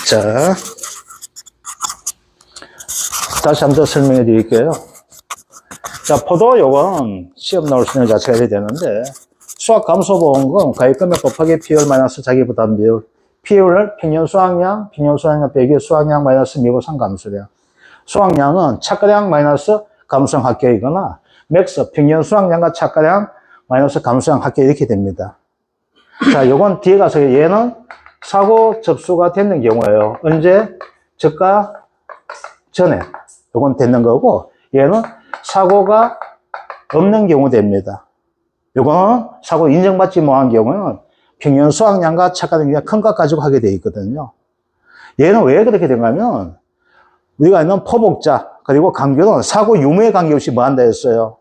자, 다시 한번 더 설명해 드릴게요. 자, 포도 요건 시험 나올 수 있는 자체가 해야 되는데, 수학 감소 보험금 가입금액 곱하기 비율 마이너스 자기 부담 비율. 비율을 평균 수확량, 평균 수확량 빼기 수확량 마이너스 미보상 감소량. 수확량은 착가량 마이너스 감소량 합계이거나, 맥스 평균 수확량과 착가량 마이너스 감소량 합계 이렇게 됩니다. 자, 요건 뒤에 가서 얘는 사고 접수가 되는 경우예요. 언제? 저가 전에. 요건 되는 거고, 얘는 사고가 없는 경우 됩니다. 요거는 사고 인정받지 못한 경우는 평균 수확량과 착가량이 큰 것 가지고 하게 되어 있거든요. 얘는 왜 그렇게 된가면, 우리가 있는 포복자, 그리고 강규는 사고 유무에 관계없이 뭐 한다 했어요?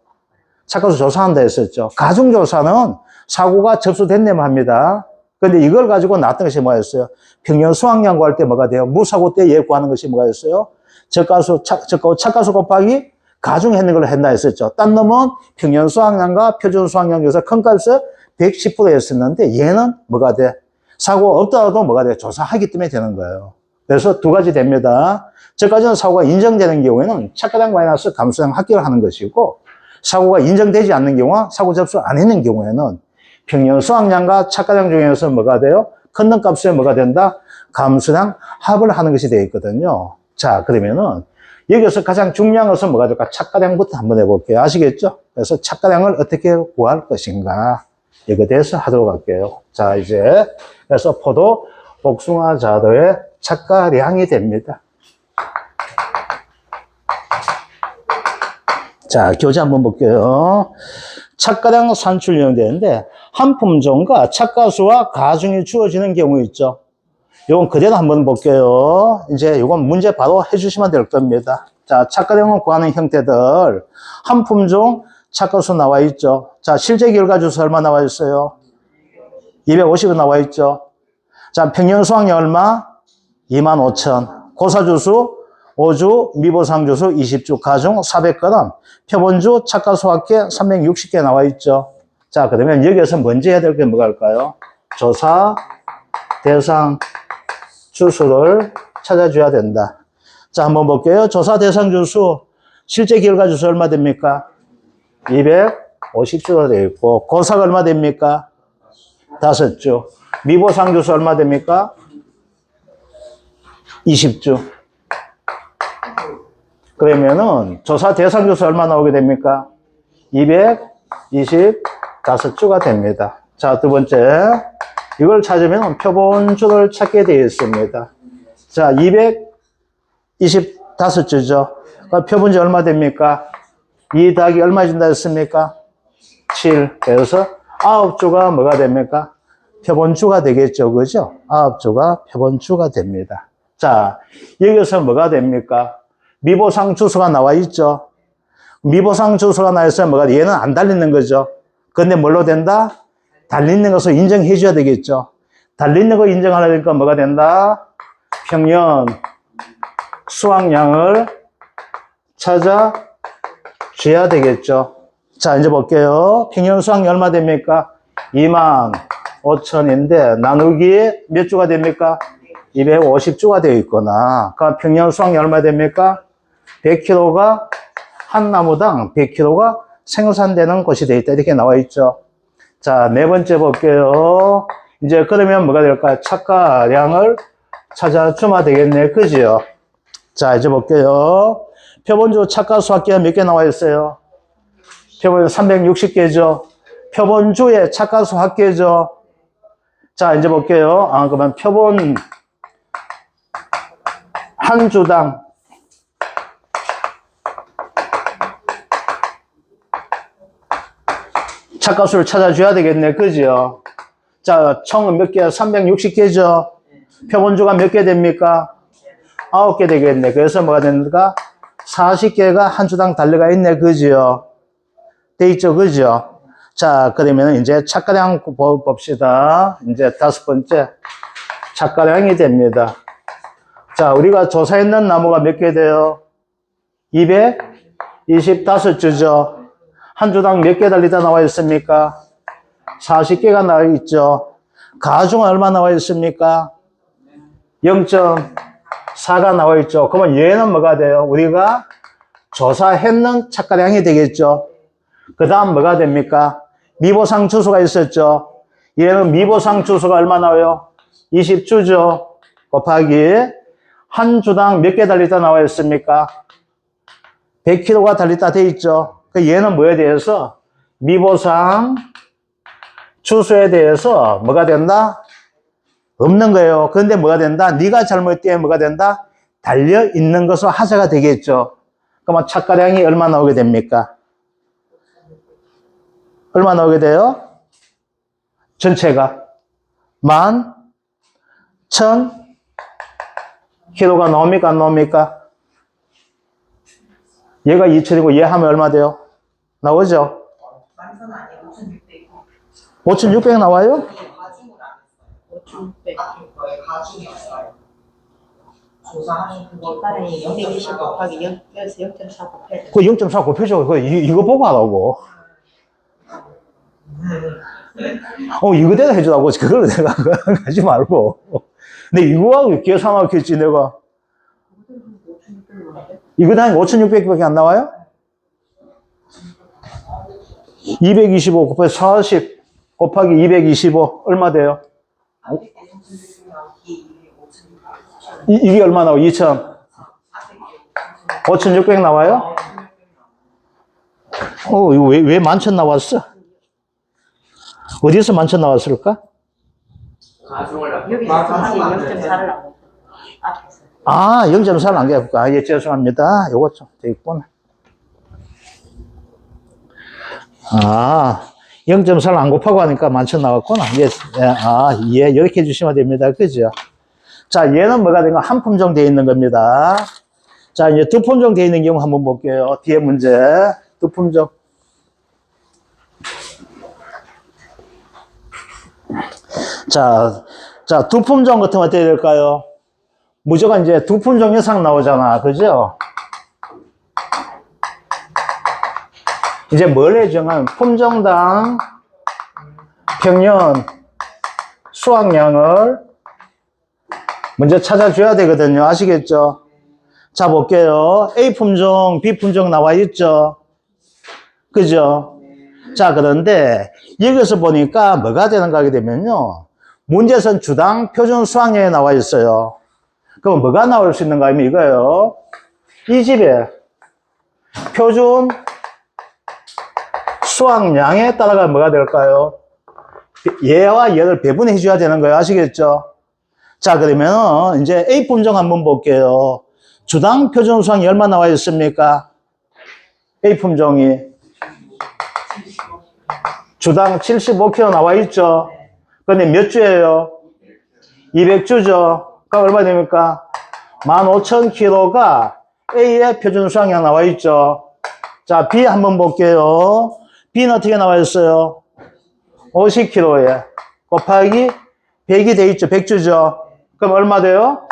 착가수 조사한다 했었죠. 가중조사는 사고가 접수됐네만 합니다. 근데 이걸 가지고 나왔던 것이 뭐였어요? 평균 수확량 구할 때 뭐가 돼요? 무사고 때 얘 구하는 것이 뭐가 있어요? 저가수, 착가수 곱하기 가중했는 걸 했나 했었죠. 딴 놈은 평균 수확량과 표준 수확량 중에서 큰 값을 110%였었는데 얘는 뭐가 돼? 사고 없더라도 뭐가 돼? 조사하기 때문에 되는 거예요. 그래서 두 가지 됩니다. 저까지는 사고가 인정되는 경우에는 착가량 마이너스 감소량 합계를 하는 것이고, 사고가 인정되지 않는 경우와 사고 접수 안 했는 경우에는 평균 수확량과 착가량 중에서 뭐가 돼요? 큰 값에 뭐가 된다? 감소량 합을 하는 것이 되어 있거든요. 자, 그러면은 여기서 가장 중요한 것은 뭐가 될까? 착가량부터 한번 해볼게요. 아시겠죠? 그래서 착가량을 어떻게 구할 것인가? 이거에 대해서 하도록 할게요. 자, 이제 그래서 포도, 복숭아, 자도의 착가량이 됩니다. 자, 교재 한번 볼게요. 착가량 산출량이 되는데, 한 품종과 착가수와 가중이 주어지는 경우 있죠. 요건 그대로 한번 볼게요. 이제 요건 문제 바로 해주시면 될 겁니다. 자, 착가량을 구하는 형태들. 한 품종 착가수 나와 있죠. 자, 실제 결과 주수 얼마 나와 있어요? 250은 나와 있죠. 자, 평균 수확량 얼마? 25,000. 고사주수 5주, 미보상주수 20주, 가중 400g, 표본주 착가수 합계 360개 나와 있죠. 자, 그러면 여기에서 먼저 해야 될 게 뭐가 할까요? 조사 대상 주수를 찾아줘야 된다. 자, 한번 볼게요. 조사 대상 주수, 실제 결과 주수 얼마 됩니까? 250주가 되어 있고, 고사가 얼마 됩니까? 5주. 미보상 주수 얼마 됩니까? 20주. 그러면은 조사 대상 주수 얼마 나오게 됩니까? 225주가 됩니다. 자, 두 번째. 이걸 찾으면 표본주를 찾게 되어 있습니다. 자, 225주죠. 표본주 얼마 됩니까? 2 더하기 얼마 준다 했습니까? 7. 그래서 9주가 뭐가 됩니까? 표본주가 되겠죠. 그죠? 9주가 표본주가 됩니다. 자, 여기서 뭐가 됩니까? 미보상 주소가 나와 있죠. 미보상 주소가 나와 있으면 뭐가 돼? 얘는 안 달리는 거죠. 근데 뭘로 된다? 달리는 것을 인정해 줘야 되겠죠. 달리는 거 인정하려니까 뭐가 된다? 평년 수확량을 찾아줘야 되겠죠. 자, 이제 볼게요. 평년 수확량 얼마 됩니까? 25,000인데 나누기에 몇 주가 됩니까? 250주가 되어 있거나, 그럼 평년 수확량 얼마 됩니까? 100kg가, 한 나무당 100kg가 생산되는 것이 되어 있다. 이렇게 나와 있죠. 자, 네 번째 볼게요. 이제 그러면 뭐가 될까요? 착가량을 찾아주면 되겠네. 그지요? 자, 이제 볼게요. 표본주 착가수 합계가 몇 개 나와 있어요? 표본주 360개죠. 표본주의 착가수 합계죠. 자, 이제 볼게요. 그러면 표본 한 주당 착가수를 찾아줘야 되겠네. 그죠? 자, 총은 몇 개야? 360개죠? 표본주가 몇 개 됩니까? 9개 되겠네. 그래서 뭐가 됩니까? 40개가 한 주당 달려가 있네. 그죠? 돼 있죠? 그죠? 자, 그러면 이제 착가량 봅시다. 이제 다섯 번째. 착가량이 됩니다. 자, 우리가 조사했는 나무가 몇 개 돼요? 225주죠. 한 주당 몇 개 달리다 나와 있습니까? 40개가 나와 있죠. 가중은 얼마 나와 있습니까? 0.4가 나와 있죠. 그러면 얘는 뭐가 돼요? 우리가 조사했는 착가량이 되겠죠. 그 다음 뭐가 됩니까? 미보상 주소가 있었죠. 얘는 미보상 주소가 얼마 나와요? 20주죠. 곱하기 한 주당 몇 개 달리다 나와 있습니까? 100kg가 달리다 돼 있죠. 그 얘는 뭐에 대해서? 미보상 주소에 대해서 뭐가 된다? 없는 거예요. 그런데 뭐가 된다? 네가 잘못되면 뭐가 된다? 달려 있는 것으로 하자가 되겠죠. 그러면 착가량이 얼마 나오게 됩니까? 얼마 나오게 돼요? 전체가 11,000kg가 나옵니까? 안 나옵니까? 얘가 2,000이고 얘 하면 얼마 돼요? 나오죠? 5,600 나와요? 5,600. 뒷바람이 220 곱하기 0.4 곱해야 돼. 그 0.4 곱해줘. 이거 보고 하라고. 이거대로 해주라고. 그걸 내가 하지 말고. 근데 이거하고 계산하겠지, 내가. 이거 다니 5,600밖에 안 나와요? 225 곱하기 40 곱하기 225 얼마 돼요? 이게 얼마 나와요? 2,000. 5,600 나와요? 이거 왜 11,000 나왔어? 어디서 11,000 나왔을까? 여기서 다시 0.4를 나오고 앞에서. 0.4를 안 해볼까? 예, 죄송합니다. 요거 좀 돼 있구나. 0.4를 안 곱하고 하니까 11,000 나왔구나. 예, 이렇게 해주시면 됩니다. 그죠? 자, 얘는 뭐가 된 거? 한 품종 되어 있는 겁니다. 자, 이제 두 품종 되어 있는 경우 한번 볼게요. 뒤에 문제. 두 품종. 자, 두 품종 같으면 어떻게 될까요? 무조건 이제 두 품종 이상 나오잖아. 그죠? 이제 뭘 해주면 품종당 평년 수확량을 먼저 찾아줘야 되거든요. 아시겠죠? 자, 볼게요. A 품종, B 품종 나와 있죠? 그죠? 자, 그런데 여기서 보니까 뭐가 되는가 하게 되면요. 문제선 주당 표준 수확량에 나와 있어요. 그럼 뭐가 나올 수 있는가 하면 이거예요. 이 집에 표준 수확량에 따라가 뭐가 될까요? 얘와 얘를 배분해 줘야 되는 거예요. 아시겠죠? 자, 그러면 이제 A 품종 한번 볼게요. 주당 표준 수확량이 얼마 나와 있습니까? A 품종이 주당 75kg 나와 있죠? 근데 몇 주예요? 200주죠? 그럼 얼마 됩니까? 15,000kg가 A의 표준 수확량 나와 있죠? 자, B 한번 볼게요. B는 어떻게 나와 있어요? 50kg에 곱하기 100이 돼 있죠? 100주죠? 그럼 얼마 돼요?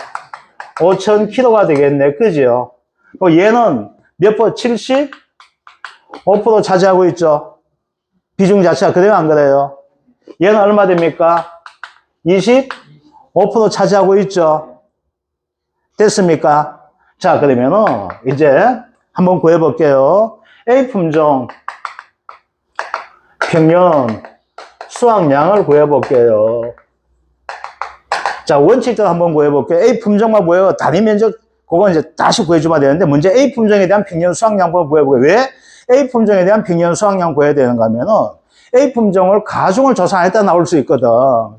5,000kg가 되겠네. 그죠? 얘는 몇 퍼? 75% 차지하고 있죠? 비중 자체가 그래요? 안 그래요? 얘는 얼마 됩니까? 25% 차지하고 있죠? 됐습니까? 자, 그러면은 이제 한번 구해볼게요. A 품종 평년 수확량을 구해볼게요. 자, 원칙대로 한번 구해볼게요. A 품종만 구해요. 단위 면적, 그건 이제 다시 구해주면 되는데, 문제 A 품종에 대한 평년 수확량 한번 구해볼게요. 왜 A 품종에 대한 평년 수확량 구해야 되는가 하면은, A 품종을 가중을 조사했다 나올 수 있거든.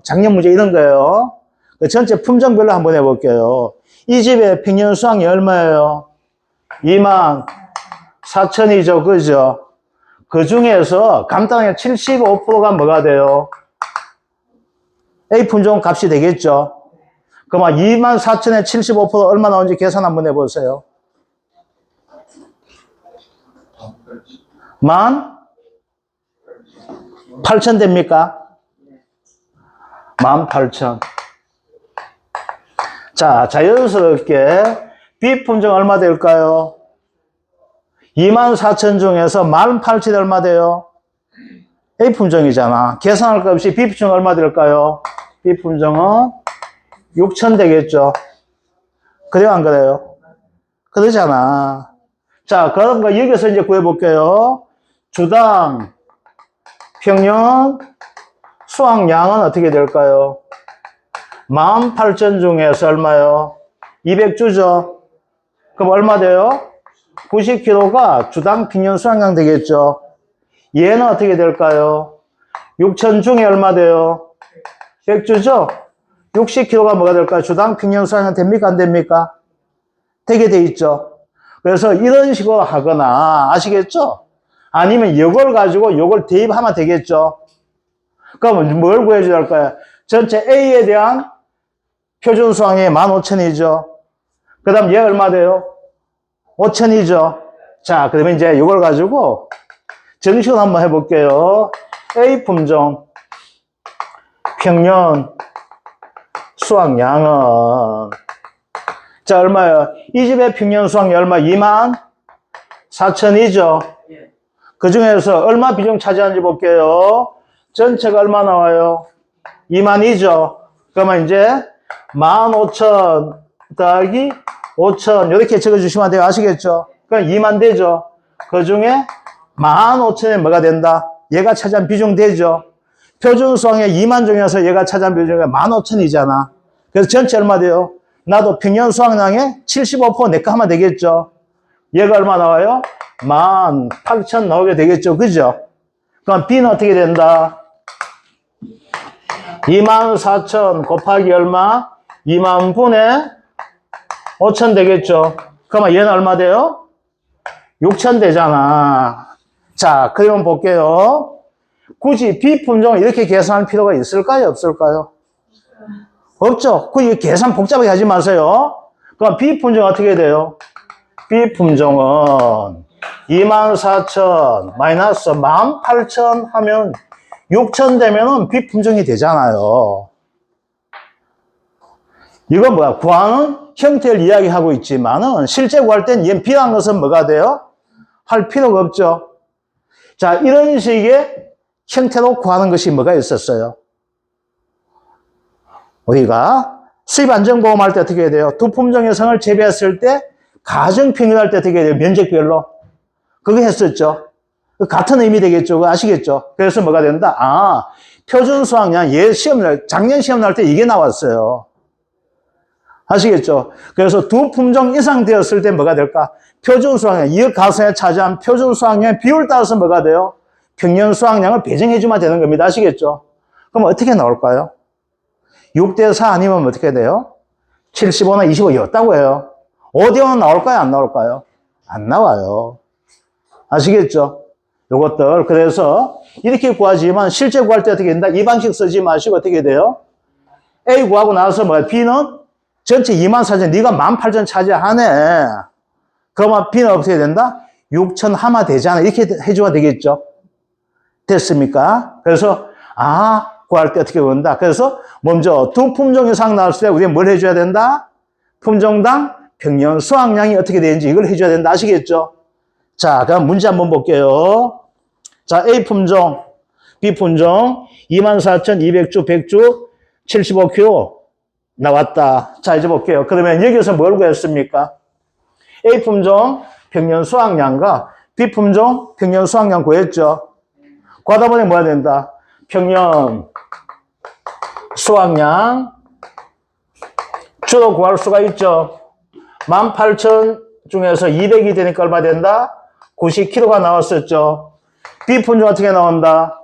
작년 문제 이런 거예요. 그 전체 품종별로 한번 해볼게요. 이 집의 평년 수확량이 얼마예요? 24,000이죠. 그죠? 그 중에서 간단하게 75%가 뭐가 돼요? A 품종 값이 되겠죠? 그러면 24,000에 75% 얼마 나오는지 계산 한번 해보세요. 18,000 됩니까? 18,000. 자, 자연스럽게 B 품종 얼마 될까요? 24,000 중에서 18,000이 얼마 돼요? A 품종이잖아. 계산할 것 없이 B 품종 얼마 될까요? B 품종은 6,000 되겠죠. 그래요, 안 그래요? 그러잖아. 자, 그럼 여기서 이제 구해볼게요. 주당 평년 수확량은 어떻게 될까요? 18,000 중에서 얼마요? 200주죠? 그럼 얼마 돼요? 90kg가 주당 평년 수확량 되겠죠? 얘는 어떻게 될까요? 6,000 중에 얼마 돼요? 100주죠? 60kg가 뭐가 될까요? 주당 평년 수확량 됩니까? 안 됩니까? 되게 돼 있죠? 그래서 이런 식으로 하거나, 아시겠죠? 아니면 이걸 가지고 이걸 대입하면 되겠죠? 그럼 뭘 구해줘야 할까요? 전체 A에 대한 표준 수확량이 15,000이죠? 그 다음 얘 얼마 돼요? 5,000이죠? 자, 그러면 이제 이걸 가지고 정식으로 한번 해볼게요. A 품종 평년 수확량은 자, 얼마요? 이 집의 평년 수확량 얼마? 24,000이죠? 그 중에서 얼마 비중 차지하는지 볼게요. 전체가 얼마 나와요? 2만이죠? 그러면 이제 15,000 더하기 5,000 이렇게 적어주시면 돼요. 아시겠죠? 그럼 2만 되죠? 그 중에 15,000에 뭐가 된다? 얘가 차지한 비중 되죠? 표준 수확량 2만 중에서 얘가 차지한 비중이 15,000이잖아. 그래서 전체 얼마 돼요? 나도 평년 수확량의 75% 내거 하면 되겠죠? 얘가 얼마 나와요? 18,000 나오게 되겠죠? 그죠? 그럼 B는 어떻게 된다? 24,000 곱하기 얼마? 2만 분의 5,000 되겠죠? 그러면 얘는 얼마 돼요? 6,000 되잖아. 자, 그러면 볼게요. 굳이 B 품종을 이렇게 계산할 필요가 있을까요? 없을까요? 없죠. 그 계산 복잡하게 하지 마세요. 그럼 B 품종 어떻게 돼요? B 품종은 24,000 마이너스 18,000 하면 6,000 되면은 B 품종이 되잖아요. 이건 뭐야? 구하는 형태를 이야기하고 있지만은 실제 구할 땐 얘는 B라는 것은 뭐가 돼요? 할 필요가 없죠. 자, 이런 식의 형태로 구하는 것이 뭐가 있었어요? 우리가 수입안정보험 할 때 어떻게 해야 돼요? 두 품종의 성을 재배했을 때 가정평균 할 때 어떻게 해야 돼요? 면적별로. 그거 했었죠. 같은 의미 되겠죠. 그거 아시겠죠? 그래서 뭐가 된다? 아, 표준 수확량, 작년 시험 날 때 이게 나왔어요. 아시겠죠? 그래서 두 품종 이상 되었을 때 뭐가 될까? 표준 수확량, 이 가성에 차지한 표준 수확량의 비율 따라서 뭐가 돼요? 평년 수확량을 배정해주면 되는 겁니다. 아시겠죠? 그럼 어떻게 나올까요? 6대4 아니면 어떻게 돼요? 75나 25였다고 해요. 5대5는 나올까요? 안 나올까요? 안 나와요. 아시겠죠? 요것들. 그래서 이렇게 구하지만 실제 구할 때 어떻게 된다? 이 방식 쓰지 마시고 어떻게 돼요? A 구하고 나서 뭐야? B는 전체 24,000, 네가 18,000 차지하네. 그러면 B는 어떻게 된다? 6,000 하마 되잖아. 이렇게 해줘야 되겠죠? 됐습니까? 그래서 구할 때 어떻게 본다? 그래서 먼저 두 품종 이상 나왔을 때 우리가 뭘 해줘야 된다? 품종당 평년 수확량이 어떻게 되는지 이걸 해줘야 된다. 아시겠죠? 자, 그럼 문제 한번 볼게요. 자, A 품종, B 품종 24,200주, 100주, 75kg 나왔다. 자, 이제 볼게요. 그러면 여기서 뭘 구했습니까? A 품종 평년 수확량과 B 품종 평년 수확량 구했죠? 구하다 보니 뭐야 된다? 평년 수확량 주로 구할 수가 있죠. 18,000 중에서 200이 되니까 얼마 된다? 90kg가 나왔었죠. B 품종 어떻게 나온다?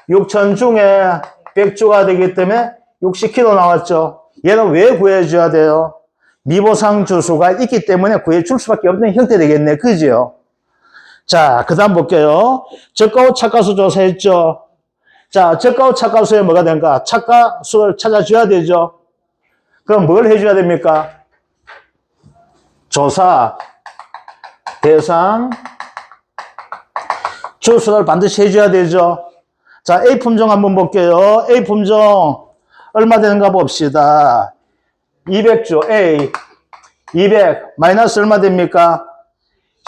6,000 중에 100주가 되기 때문에 60kg 나왔죠. 얘는 왜 구해줘야 돼요? 미보상 주수가 있기 때문에 구해줄 수밖에 없는 형태 되겠네. 그지요? 자, 그 다음 볼게요. 저가후 착가수 조사했죠. 자, 저가후 착가수에 뭐가 된가? 착가수를 찾아줘야 되죠. 그럼 뭘 해줘야 됩니까? 조사, 대상, 주수를 반드시 해줘야 되죠. 자, A 품종 한번 볼게요. A 품종 얼마 되는가 봅시다. 200주 A 200 마이너스 얼마 됩니까?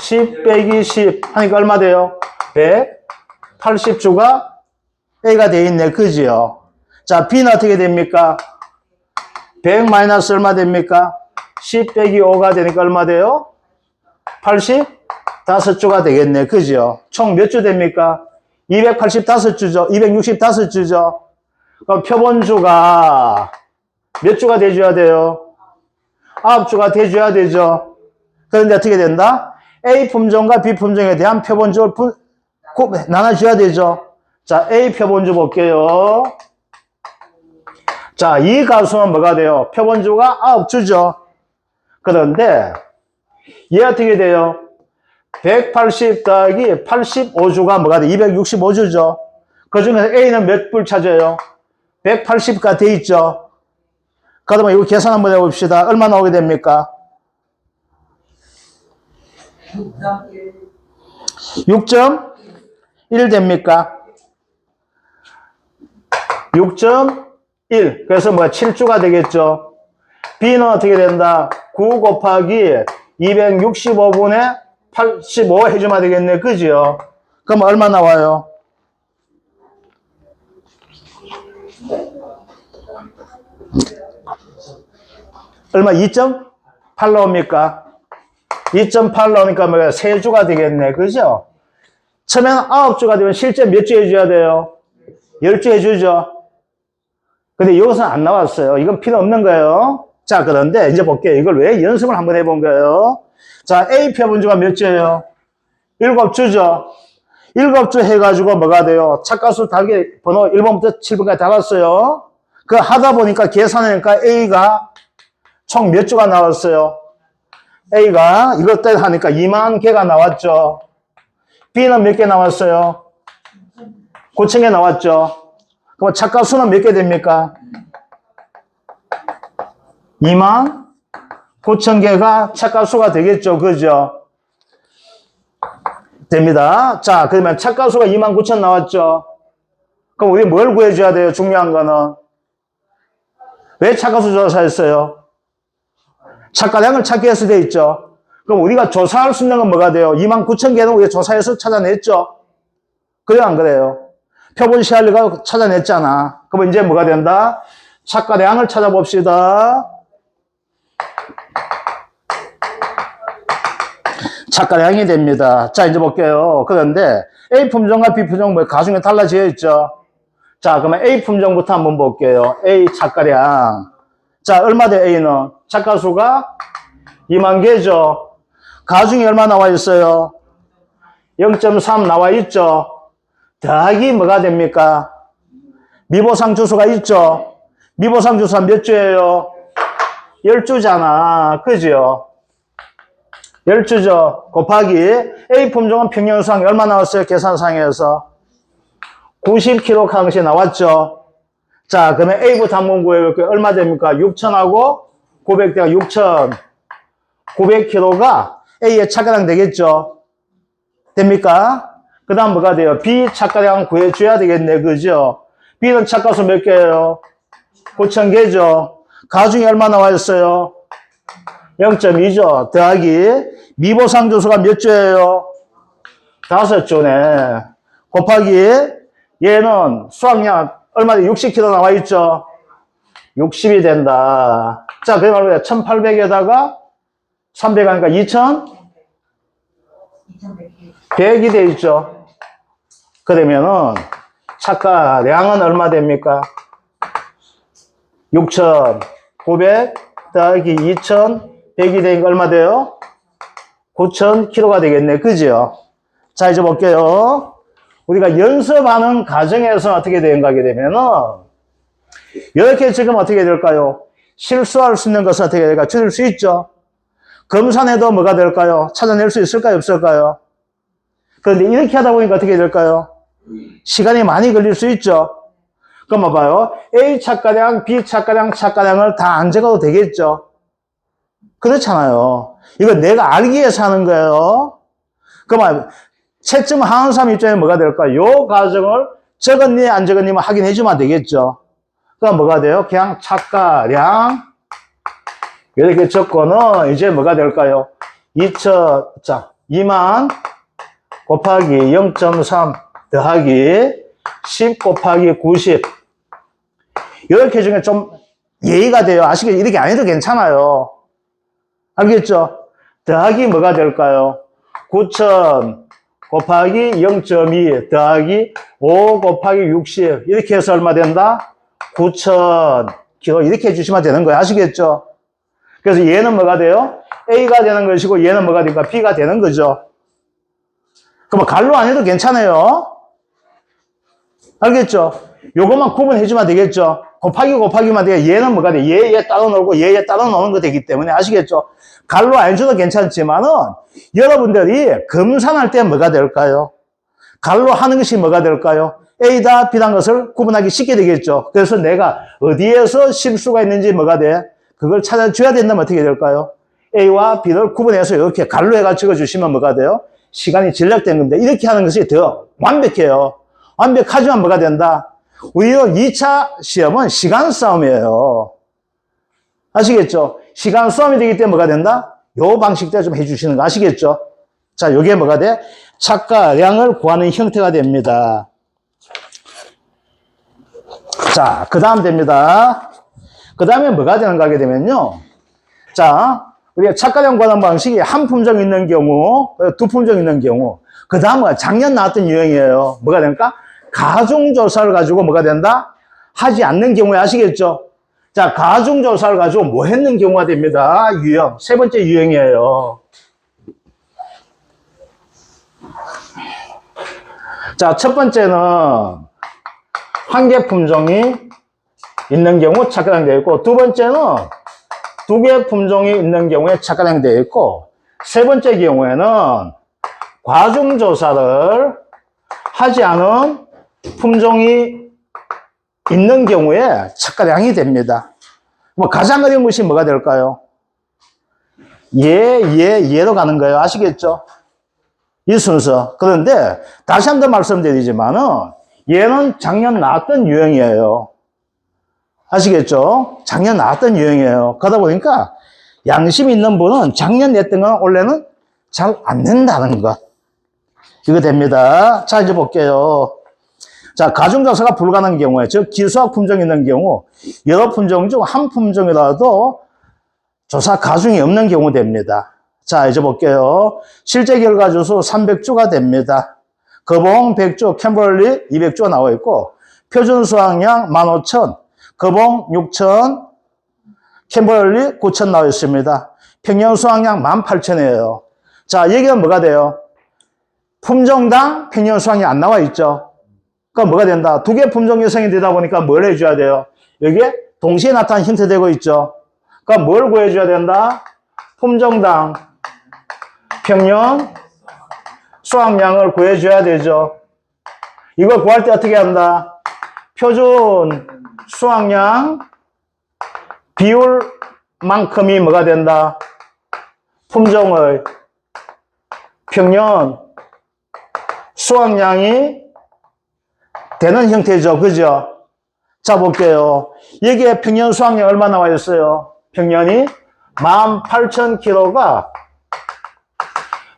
10 빼기 10 하니까 얼마 돼요? 180주가 A가 돼 있네. 그지요? 자, B는 어떻게 됩니까? 100 마이너스 얼마 됩니까? 10 빼기 5가 되니까 얼마 돼요? 85주가 되겠네. 그죠? 총 몇 주 됩니까? 285주죠. 265주죠. 그럼 표본주가 몇 주가 돼줘야 돼요? 9주가 돼줘야 되죠. 그런데 어떻게 된다? A 품종과 B 품종에 대한 표본주를 나눠줘야 되죠. 자, A 표본주 볼게요. 자, 이 가수는 뭐가 돼요? 표본주가 9주죠. 그런데 얘 어떻게 돼요? 180 더하기 85주가 뭐가 돼? 265주죠. 그 중에서 A는 몇 불 찾아요? 180가 돼 있죠. 그러면 이거 계산 한번 해봅시다. 얼마 나오게 됩니까? 6.1 됩니까? 6.1. 그래서 뭐가 7주가 되겠죠. B는 어떻게 된다? 9 곱하기 265분의 85 해주면 되겠네. 그죠? 그럼 얼마 나와요? 얼마? 2.8 나옵니까? 2.8 나오니까 뭐야? 3주가 되겠네. 그죠? 처음에는 9주가 되면 실제 몇 주 해줘야 돼요? 10주 해주죠. 근데 여기서는 안 나왔어요. 이건 필요 없는 거예요. 자, 그런데 이제 볼게요. 이걸 왜 연습을 한번 해본 거예요? 자, A 표본주가 몇 주예요? 7주죠. 7주 해가지고 뭐가 돼요? 착가수 달기 번호 1번부터 7번까지 달았어요. 그 하다 보니까 계산하니까 A가 총 몇 주가 나왔어요? A가 이것들 하니까 2만 개가 나왔죠. B는 몇 개 나왔어요? 9,000개 나왔죠. 그럼 착가수는 몇 개 됩니까? 2만 9,000개가 착가수가 되겠죠. 그죠? 됩니다. 자, 그러면 착가수가 29,000 나왔죠. 그럼 우리 뭘 구해줘야 돼요? 중요한 거는. 왜 착가수 조사했어요? 착가량을 찾기 위해서 돼 있죠. 그럼 우리가 조사할 수 있는 건 뭐가 돼요? 29,000개는 우리가 조사해서 찾아냈죠. 그래요, 안 그래요? 표본 시알리가 찾아냈잖아. 그럼 이제 뭐가 된다? 착가량을 찾아봅시다. 착가량이 됩니다. 자, 이제 볼게요. 그런데 A 품종과 B 품종 뭐 가중에 달라져 있죠. 자, 그러면 A 품종부터 한번 볼게요. A 착가량. 자, 얼마 돼 A는? 착가수가 2만 개죠. 가중이 얼마 나와 있어요? 0.3 나와 있죠. 더하기 뭐가 됩니까? 미보상 주수가 있죠. 미보상 주수가 몇 주예요? 10주잖아. 그죠? 10주죠. 곱하기 A 품종은 평균수항이 얼마 나왔어요? 계산상에서 90kg 값이 나왔죠. 자, 그러면 A부터 한번 구해볼게요. 얼마 됩니까? 6,000하고 900대가 6,900kg가 A의 착가량 되겠죠. 됩니까? 그 다음 뭐가 돼요? B 착가량 구해줘야 되겠네. 그죠? B는 착가수 몇 개예요? 9,000개죠. 가중이 얼마 나와 있어요? 0.2죠. 더하기 미보상 주수가 몇 주예요? 5주네. 곱하기 얘는 수확량 얼마 돼? 60kg 나와 있죠. 60이 된다. 자, 그러면 1800에다가 300 하니까 2100이 돼 있죠. 그러면은 착가량은 얼마 됩니까? 6,900 더하기 2,100이 되니까 얼마 돼요? 9,000kg가 되겠네. 그죠? 자, 이제 볼게요. 우리가 연습하는 과정에서 어떻게 되는가 하게 되면은, 이렇게 지금 어떻게 될까요? 실수할 수 있는 것은 어떻게 될까요? 줄일 수 있죠? 검산해도 뭐가 될까요? 찾아낼 수 있을까요? 없을까요? 그런데 이렇게 하다 보니까 어떻게 될까요? 시간이 많이 걸릴 수 있죠? 그럼 봐봐요. A 착가량, B 착가량, 착가량을 다 안 적어도 되겠죠? 그렇잖아요. 이거 내가 알기 위해서 하는 거예요. 그럼 채점하는 사람 입장에 뭐가 될까요? 요 과정을 적었니 안 적었니 확인해 주면 되겠죠. 그럼 뭐가 돼요? 그냥 착가량 이렇게 적고는 이제 뭐가 될까요? 2만 곱하기 0.3 더하기 10 곱하기 90 이렇게 중에 좀 예의가 돼요. 아시겠죠? 이렇게 안 해도 괜찮아요. 알겠죠? 더하기 뭐가 될까요? 9,000 곱하기 0.2 더하기 5 곱하기 60 이렇게 해서 얼마 된다? 9,000kg 이렇게 해주시면 되는 거예요. 아시겠죠? 그래서 얘는 뭐가 돼요? A가 되는 것이고 얘는 뭐가 되니까 B가 되는 거죠. 그럼 갈로 안 해도 괜찮아요. 알겠죠? 요것만 구분해주면 되겠죠? 곱하기만 돼요. 얘는 뭐가 돼? 얘 따로 놀고 얘 따로 노는 거 되기 때문에 아시겠죠? 갈로 안 해줘도 괜찮지만은 여러분들이 검산할 때 뭐가 될까요? 갈로 하는 것이 뭐가 될까요? A다 B다 것을 구분하기 쉽게 되겠죠. 그래서 내가 어디에서 실수가 있는지 뭐가 돼? 그걸 찾아줘야 된다면 어떻게 될까요? A와 B를 구분해서 이렇게 갈로 해가 적어주시면 뭐가 돼요? 시간이 절약된 겁니다. 이렇게 하는 것이 더 완벽해요. 완벽하지만 뭐가 된다? 우리는 2차 시험은 시간 싸움이에요. 아시겠죠? 시간 싸움이 되기 때문에 뭐가 된다? 요 방식대로 좀 해주시는 거 아시겠죠? 자, 요게 뭐가 돼? 착가량을 구하는 형태가 됩니다. 자, 그 다음 됩니다. 그 다음에 뭐가 되는가 하게 되면요. 자, 우리가 착가량 구하는 방식이 한 품종 있는 경우, 두 품종 있는 경우, 그 다음은 작년 나왔던 유형이에요. 뭐가 됩니까? 가중조사를 가지고 뭐가 된다? 하지 않는 경우에 아시겠죠? 자, 가중조사를 가지고 뭐 했는 경우가 됩니다. 유형. 세 번째 유형이에요. 자, 첫 번째는 한 개 품종이 있는 경우 착가량 되어 있고, 두 번째는 두 개 품종이 있는 경우에 착가량 되어 있고, 세 번째 경우에는 과중조사를 하지 않은 품종이 있는 경우에 착가량이 됩니다. 뭐 가장 어려운 것이 뭐가 될까요? 얘로 가는 거예요. 아시겠죠? 이 순서. 그런데 다시 한 번 말씀드리지만은 얘는 작년 나왔던 유형이에요. 아시겠죠? 작년 나왔던 유형이에요. 그러다 보니까 양심 있는 분은 작년 냈던 건 올해는 잘 안 낸다는 것. 이거 됩니다. 자, 이제 볼게요. 자, 가중조사가 불가능한 경우에, 즉, 기수학 품종이 있는 경우, 여러 품종 중 한 품종이라도 조사 가중이 없는 경우 됩니다. 자, 이제 볼게요. 실제 결과 주수 300주가 됩니다. 거봉 100주, 캠버럴리 200주가 나와 있고, 표준 수확량 15,000, 거봉 6,000, 캠버럴리 9,000 나와 있습니다. 평년 수확량 18,000이에요. 자, 여기가 뭐가 돼요? 품종당 평년 수확량이 안 나와 있죠. 그러니까 뭐가 된다? 두 개 품종 유형이 되다 보니까 뭘 해줘야 돼요? 여기에 동시에 나타난 형태되고 있죠. 그러니까 뭘 구해줘야 된다? 품종당 평년 수확량을 구해줘야 되죠. 이걸 구할 때 어떻게 한다? 표준 수확량 비율만큼이 뭐가 된다? 품종의 평년 수확량이 되는 형태죠. 그죠? 자, 볼게요. 여기에 평년 수확량 얼마 나와 있어요? 평년이 18,000kg가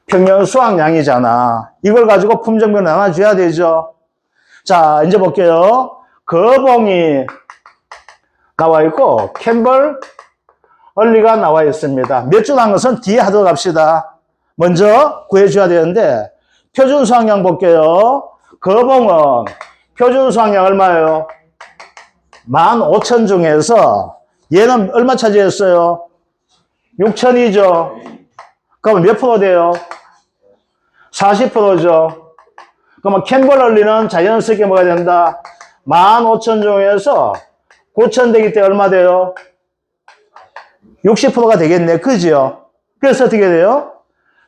평년 수확량이잖아. 이걸 가지고 품종별 나눠줘야 되죠. 자, 이제 볼게요. 거봉이 나와 있고, 캠벌, 얼리가 나와 있습니다. 몇 주 난 것은 뒤에 하도록 합시다. 먼저 구해줘야 되는데, 표준 수확량 볼게요. 거봉은 표준 수확량 얼마예요? 15,000 중에서 얘는 얼마 차지했어요? 6,000이죠. 그러면 몇 프로 돼요? 40%죠. 그러면 캠버럴리는 자연스럽게 뭐가 된다? 15,000 중에서 9,000 되기 때문에 얼마 돼요? 60%가 되겠네. 그죠? 그래서 어떻게 돼요?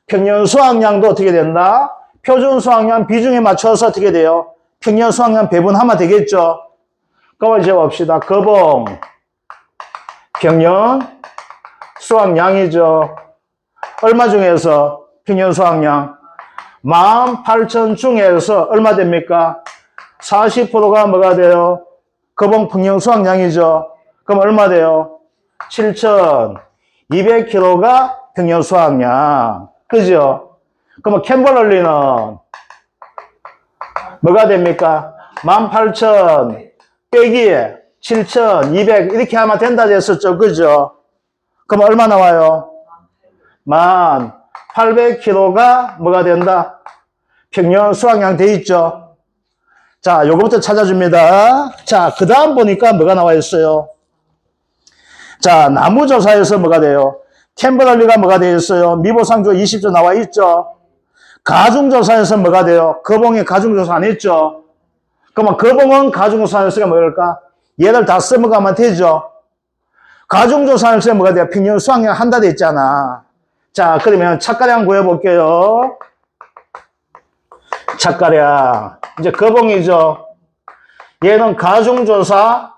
평년 수확량도 어떻게 된다? 표준 수확량 비중에 맞춰서 어떻게 돼요? 평년 수확량 배분하면 되겠죠? 그럼 이제 봅시다. 거봉 평년 수확량이죠. 얼마 중에서 평년 수확량 18,000 중에서 얼마 됩니까? 40%가 뭐가 돼요? 거봉 평년 수확량이죠. 그럼 얼마 돼요? 7,200kg가 평년 수확량. 그죠? 그러면 캠버럴리는 뭐가 됩니까? 18,000 빼기 7,200 이렇게 하면 된다 됐었죠. 그죠? 그럼 얼마 나와요? 1800kg가 뭐가 된다? 평년 수확량 돼 있죠? 자, 요거부터 찾아줍니다. 자, 그 다음 보니까 뭐가 나와 있어요? 자, 나무조사에서 뭐가 돼요? 캠버럴리가 뭐가 되어 있어요? 미보상조 20조 나와 있죠? 가중조사에서 뭐가 돼요? 거봉이 가중조사 안 했죠? 그러면 거봉은 가중조사에서 뭐랄까? 얘를 다 써먹으면 되죠? 가중조사에서 뭐가 돼요? 평년 수확량 한다 돼 있잖아. 자, 그러면 착가량 구해볼게요. 착가량. 이제 거봉이죠? 얘는 가중조사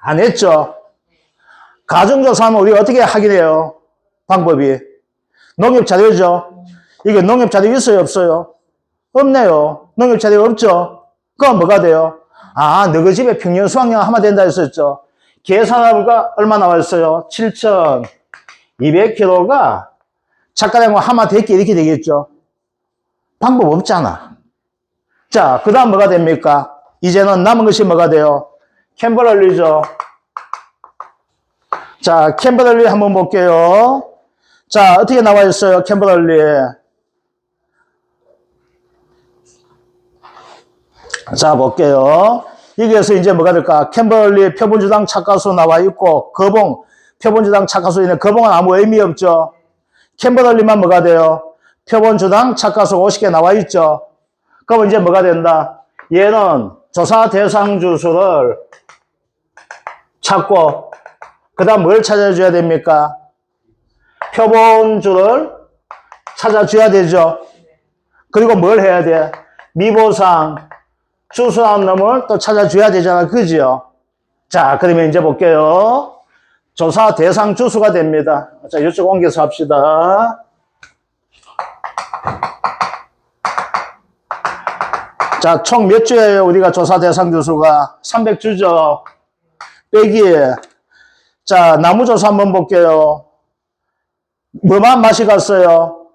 안 했죠? 가중조사하면 우리가 어떻게 하게 돼요? 방법이. 농협자료죠? 이게 농협자료 있어요? 없어요? 없네요. 농협자료 없죠? 그럼 뭐가 돼요? 아, 너희 집에 평년 수확량 하면 된다 했었죠? 계산하니까 얼마 나와 있어요? 7,200kg가 착가량과 하마 됐기 이렇게 되겠죠? 방법 없잖아. 자, 그 다음 뭐가 됩니까? 이제는 남은 것이 뭐가 돼요? 캠버럴리죠? 자, 캠버럴리 한번 볼게요. 자, 어떻게 나와 있어요? 캠버럴리. 자, 볼게요. 여기에서 이제 뭐가 될까? 캠버럴리 표본주당 착가수 나와 있고, 거봉, 표본주당 착가수 있는 거봉은 아무 의미 없죠? 캠버럴리만 뭐가 돼요? 표본주당 착가수 50개 나와 있죠? 그럼 이제 뭐가 된다? 얘는 조사 대상 주수를 찾고, 그 다음 뭘 찾아줘야 됩니까? 표본주를 찾아줘야 되죠? 그리고 뭘 해야 돼? 미보상, 주수한 놈을 또 찾아줘야 되잖아. 그죠? 자, 그러면 이제 볼게요. 조사 대상 주수가 됩니다. 자, 이쪽 옮겨서 합시다. 자, 총 몇 주예요? 우리가 조사 대상 주수가 300주죠. 빼기. 자, 나무조사 한번 볼게요. 뭐만 맛이 갔어요?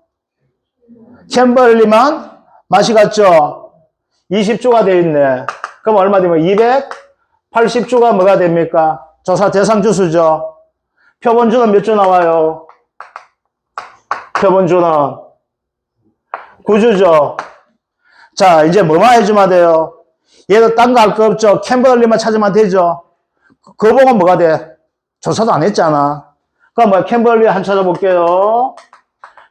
캠버럴리만 맛이 갔죠? 20주가 돼 있네. 그럼 얼마 되면 280주가 뭐가 됩니까? 조사 대상 주수죠. 표본주는 몇 주 나와요? 표본주는 9주죠. 자, 이제 뭐만 해주면 돼요? 얘도 딴 거 할 거 없죠? 캠버럴리만 찾으면 되죠? 거봉은 뭐가 돼? 조사도 안 했잖아. 그럼 뭐 캠버럴리 한 찾아볼게요.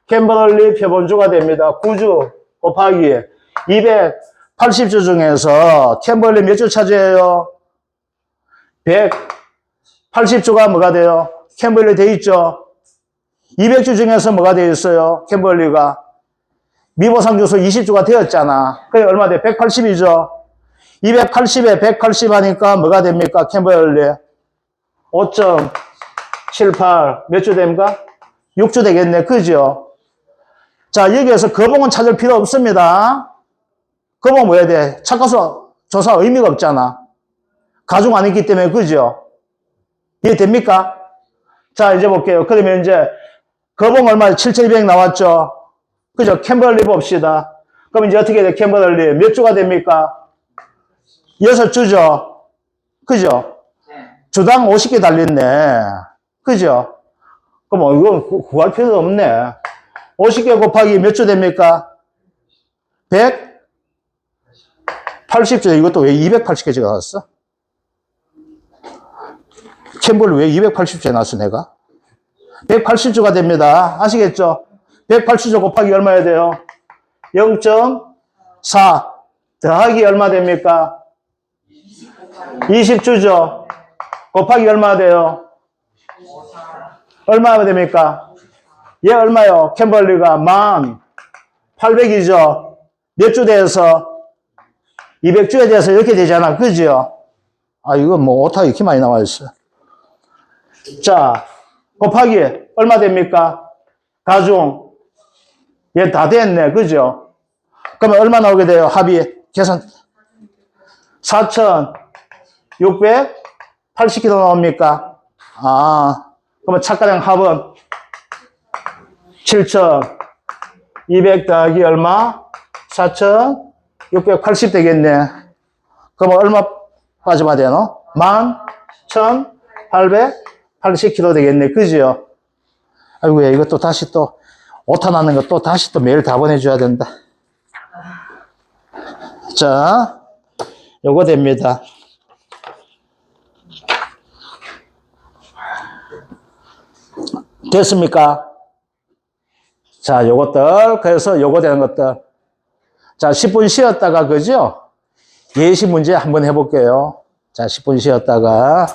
캠버럴리 표본주가 됩니다. 9주 곱하기 280주 중에서 캠버럴리 몇 주 차지해요? 180주가 뭐가 돼요? 캠버럴리 돼 있죠? 200주 중에서 뭐가 돼 있어요? 캠버럴리가 미보상 주수 20주가 되었잖아. 그게 얼마 돼? 180이죠? 280에 180 하니까 뭐가 됩니까? 캠버럴리 5.78 몇 주 됩니까? 6주 되겠네. 그죠? 자, 여기에서 거봉은 찾을 필요 없습니다. 거봉은 뭐 해야 돼? 착가수 조사 의미가 없잖아. 가중 안 했기 때문에. 그죠? 이해됩니까? 자, 이제 볼게요. 그러면 이제 거봉 얼마? 7,200 나왔죠? 그죠? 캠버럴리 봅시다. 그럼 이제 어떻게 돼? 캠버럴리 몇 주가 됩니까? 6주죠? 그죠? 주당 50개 달렸네. 그죠? 그럼 이건 구할 필요도 없네. 50개 곱하기 몇 주 됩니까? 180주. 이것도 왜 280개가 나왔어? 캠버를 왜 280주에 나왔어, 내가? 180주가 됩니다. 아시겠죠? 180주 곱하기 얼마야 돼요? 0.4 더하기 얼마 됩니까? 20주죠? 곱하기 얼마 돼요? 얼마가 됩니까? 얘 얼마요? 캠버럴리가 1800이죠? 몇 주 돼서? 200주에 대해서 이렇게 되잖아. 그죠? 아, 이거 뭐 오타 이렇게 많이 나와 있어. 자, 곱하기 얼마 됩니까? 가중. 얘 다 됐네. 그죠? 그러면 얼마 나오게 돼요? 합이. 계산. 4,680kg 나옵니까? 아, 그러면 착가량 합은 7,200 더하기 얼마? 4,680 되겠네. 그러면 얼마 빠져야 되노? 11,880kg 되겠네. 그죠? 아이고야, 이것도 다시 또 오타 나는 것도 다시 또 매일 다 보내줘야 된다. 자, 요거 됩니다. 됐습니까? 자, 요것들. 그래서 요거 되는 것들. 자, 10분 쉬었다가, 그죠? 예시 문제 한번 해볼게요. 자, 10분 쉬었다가.